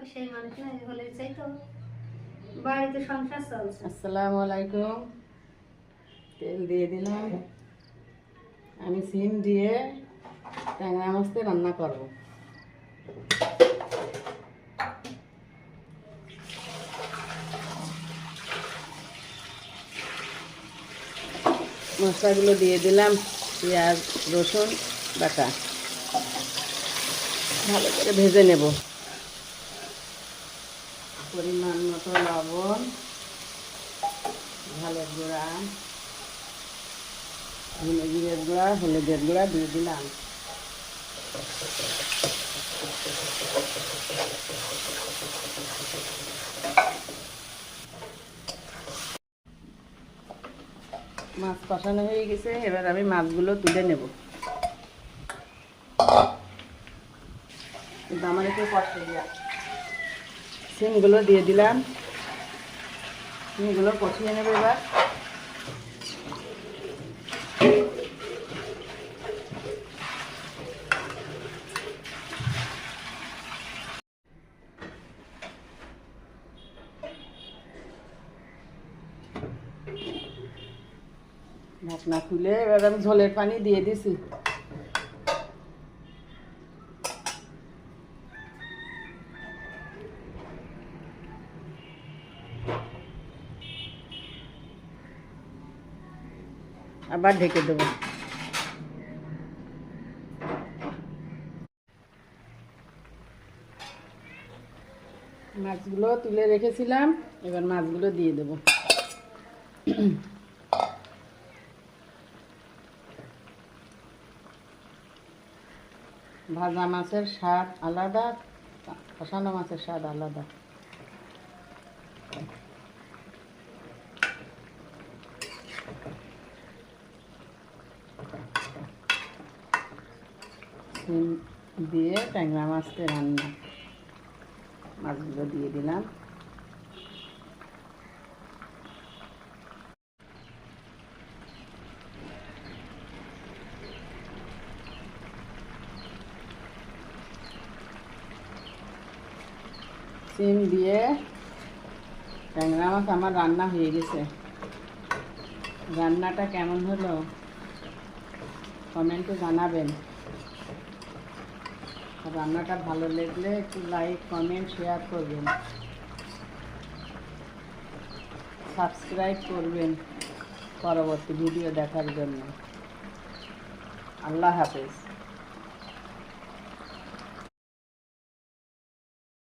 সেই মানুষ না হলে চাই তো বাড়িতে সংসার চলছে। আসসালামু আলাইকুম। তেল দিয়ে দিলাম। আমি সিম দিয়ে ট্যাংরা মাছতে রান্না করব। মশলাগুলো দিয়ে দিলাম, পেঁয়াজ রসুন বাটা, ভালো করে ভেজে নেব। পরিমাণ মতো লবণ, ঝালের গুঁড়া, জিরের গুঁড়া, হলুদের গুঁড়া দিয়ে দিলাম। মাছ কষানো হয়ে গেছে, এবার আমি মাছগুলো তুলে নেব। আমার একটু কষ্ট দিয়া সিমগুলো দিয়ে দিলাম। সিমগুলো কষিয়ে নেব এবার। ঢাকনা খুলে এবার আমি ঝোলের পানি দিয়ে দিছি। আবার ঢেকে দেবো। মাছগুলো তুলে রেখেছিলাম, এবার মাছগুলো দিয়ে দেবো। ভাজা মাছের স্বাদ আলাদা, কষানো মাছের স্বাদ আলাদা। সিম দিয়ে ট্যাংরা মাছতে রান্না। মাছগুলো দিয়ে দিলাম। সিম দিয়ে ট্যাংরা মাছ আমার রান্না হয়ে গেছে। রান্নাটা কেমন হলো কমেন্টে জানাবেন। রান্নাটা ভালো লাগলে একটু লাইক কমেন্ট শেয়ার করবেন, সাবস্ক্রাইব করবেন পরবর্তী ভিডিও দেখার জন্য। আল্লাহ হাফেজ।